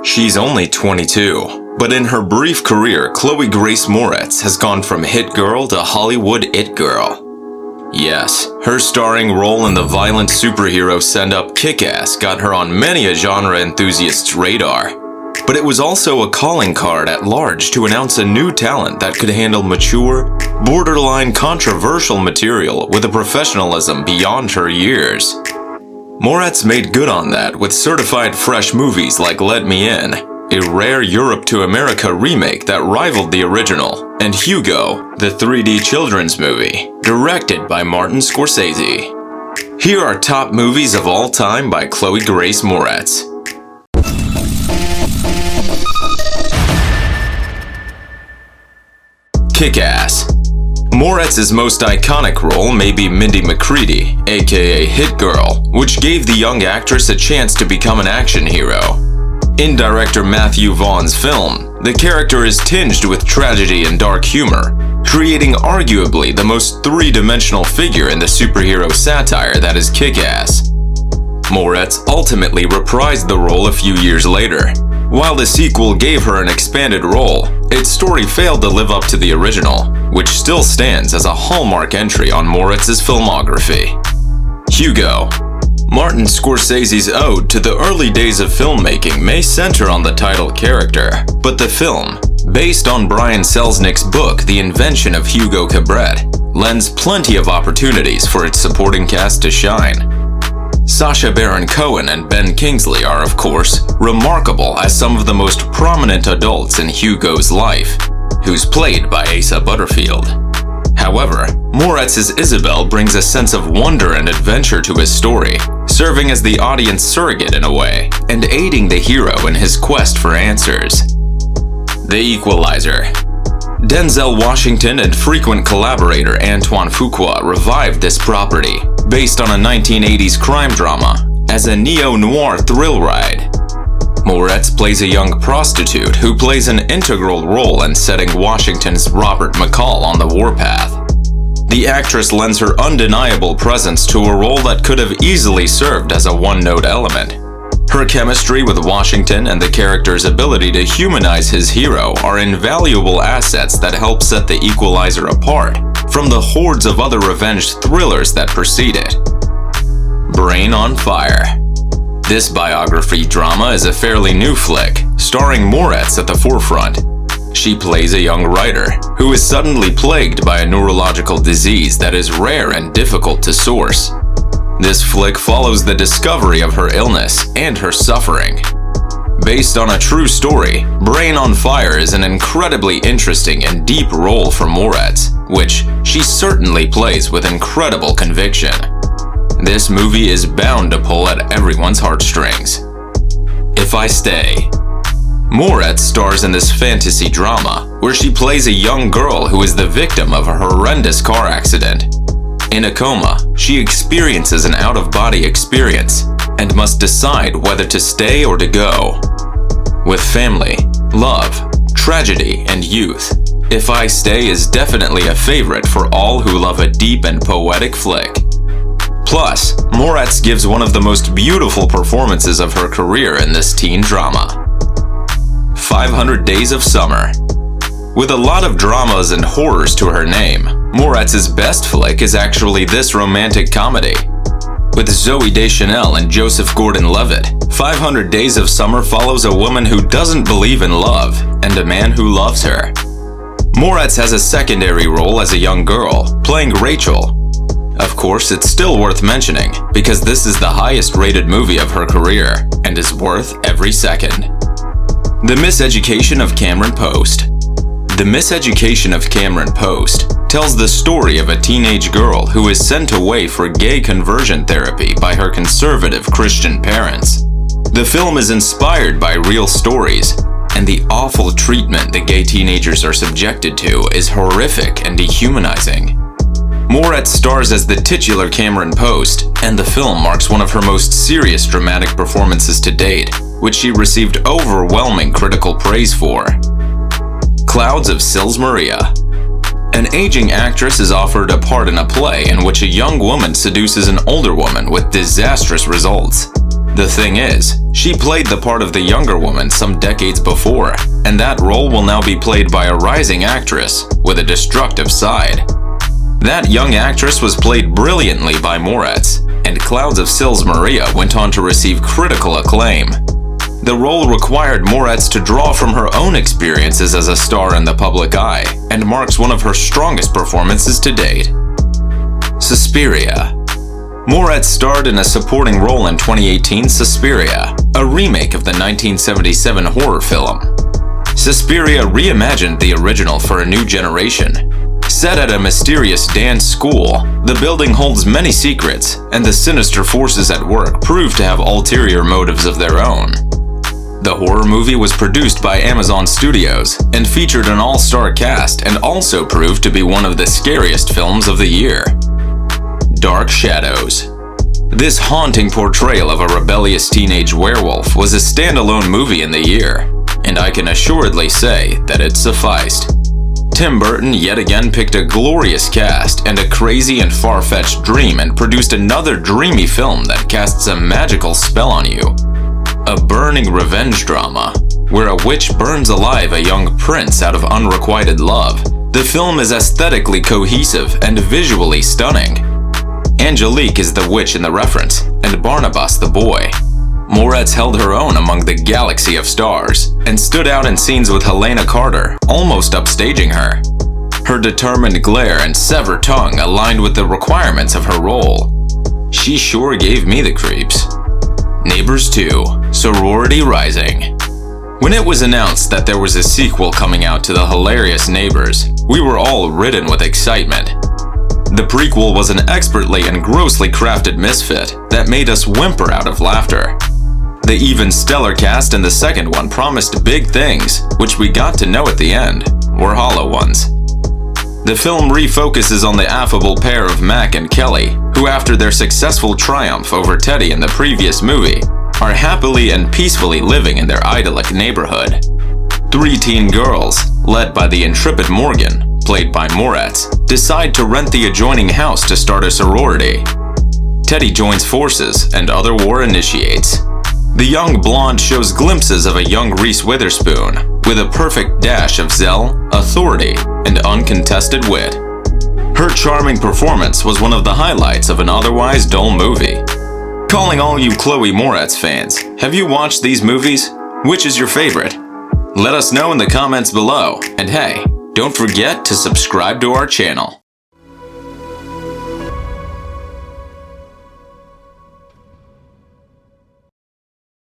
She's only 22, but in her brief career, Chloe Grace Moretz has gone from hit girl to Hollywood it girl. Yes, her starring role in the violent superhero send-up Kick-Ass got her on many a genre enthusiast's radar. But it was also a calling card at large to announce a new talent that could handle mature, borderline controversial material with a professionalism beyond her years. Moretz made good on that with certified fresh movies like Let Me In, a rare Europe to America remake that rivaled the original, and Hugo, the 3D children's movie, directed by Martin Scorsese. Here are top movies of all time by Chloe Grace Moretz. Kick-Ass. Moretz's most iconic role may be Mindy McCready, aka Hit Girl, which gave the young actress a chance to become an action hero. In director Matthew Vaughn's film, the character is tinged with tragedy and dark humor, creating arguably the most three-dimensional figure in the superhero satire that is Kick-Ass. Moretz ultimately reprised the role a few years later. While the sequel gave her an expanded role, its story failed to live up to the original, which still stands as a hallmark entry on Moretz's filmography. Hugo. Martin Scorsese's ode to the early days of filmmaking may center on the title character, but the film, based on Brian Selznick's book The Invention of Hugo Cabret, lends plenty of opportunities for its supporting cast to shine. Sacha Baron Cohen and Ben Kingsley are, of course, remarkable as some of the most prominent adults in Hugo's life, who's played by Asa Butterfield. However, Moretz's Isabel brings a sense of wonder and adventure to his story, serving as the audience surrogate in a way, and aiding the hero in his quest for answers. The Equalizer. Denzel Washington and frequent collaborator Antoine Fuqua revived this property, based on a 1980s crime drama, as a neo-noir thrill ride. Moretz plays a young prostitute who plays an integral role in setting Washington's Robert McCall on the warpath. The actress lends her undeniable presence to a role that could have easily served as a one-note element. Her chemistry with Washington and the character's ability to humanize his hero are invaluable assets that help set The Equalizer apart from the hordes of other revenge thrillers that precede it. Brain on Fire. This biography drama is a fairly new flick, starring Moretz at the forefront. She plays a young writer who is suddenly plagued by a neurological disease that is rare and difficult to source. This flick follows the discovery of her illness and her suffering. Based on a true story, Brain on Fire is an incredibly interesting and deep role for Moretz, which she certainly plays with incredible conviction. This movie is bound to pull at everyone's heartstrings. If I Stay. Moretz stars in this fantasy drama, where she plays a young girl who is the victim of a horrendous car accident. In a coma, she experiences an out-of-body experience and must decide whether to stay or to go. With family, love, tragedy, and youth, If I Stay is definitely a favorite for all who love a deep and poetic flick. Plus, Moretz gives one of the most beautiful performances of her career in this teen drama. 500 Days of Summer. With a lot of dramas and horrors to her name, Moretz's best flick is actually this romantic comedy. With Zooey Deschanel and Joseph Gordon-Levitt, 500 Days of Summer follows a woman who doesn't believe in love and a man who loves her. Moretz has a secondary role as a young girl, playing Rachel. Of course, it's still worth mentioning, because this is the highest rated movie of her career, and is worth every second. The Miseducation of Cameron Post. The Miseducation of Cameron Post tells the story of a teenage girl who is sent away for gay conversion therapy by her conservative Christian parents. The film is inspired by real stories, and the awful treatment the gay teenagers are subjected to is horrific and dehumanizing. Moretz stars as the titular Cameron Post, and the film marks one of her most serious dramatic performances to date, which she received overwhelming critical praise for. Clouds of Sils Maria. An aging actress is offered a part in a play in which a young woman seduces an older woman with disastrous results. The thing is, she played the part of the younger woman some decades before, and that role will now be played by a rising actress with a destructive side. That young actress was played brilliantly by Moretz, and Clouds of Sils Maria went on to receive critical acclaim. The role required Moretz to draw from her own experiences as a star in the public eye, and marks one of her strongest performances to date. Suspiria. Moretz starred in a supporting role in 2018's Suspiria, a remake of the 1977 horror film. Suspiria reimagined the original for a new generation. Set at a mysterious dance school, the building holds many secrets, and the sinister forces at work prove to have ulterior motives of their own. The horror movie was produced by Amazon Studios and featured an all-star cast, and also proved to be one of the scariest films of the year. Dark Shadows. This haunting portrayal of a rebellious teenage werewolf was a standalone movie in the year, and I can assuredly say that it sufficed. Tim Burton yet again picked a glorious cast and a crazy and far-fetched dream and produced another dreamy film that casts a magical spell on you. A burning revenge drama, where a witch burns alive a young prince out of unrequited love. The film is aesthetically cohesive and visually stunning. Angelique is the witch in the reference, and Barnabas the boy. Moretz held her own among the galaxy of stars, and stood out in scenes with Helena Carter, almost upstaging her. Her determined glare and severed tongue aligned with the requirements of her role. She sure gave me the creeps. Neighbors 2: Sorority Rising. When it was announced that there was a sequel coming out to the hilarious Neighbors, we were all ridden with excitement. The prequel was an expertly and grossly crafted misfit that made us whimper out of laughter. The even stellar cast in the second one promised big things, which we got to know at the end were hollow ones. The film refocuses on the affable pair of Mac and Kelly, who after their successful triumph over Teddy in the previous movie, are happily and peacefully living in their idyllic neighborhood. 3 teen girls, led by the intrepid Morgan, played by Moretz, decide to rent the adjoining house to start a sorority. Teddy joins forces and other war initiates. The young blonde shows glimpses of a young Reese Witherspoon, with a perfect dash of zeal, authority, and uncontested wit. Her charming performance was one of the highlights of an otherwise dull movie. Calling all you Chloe Moretz fans, have you watched these movies? Which is your favorite? Let us know in the comments below, and hey, don't forget to subscribe to our channel.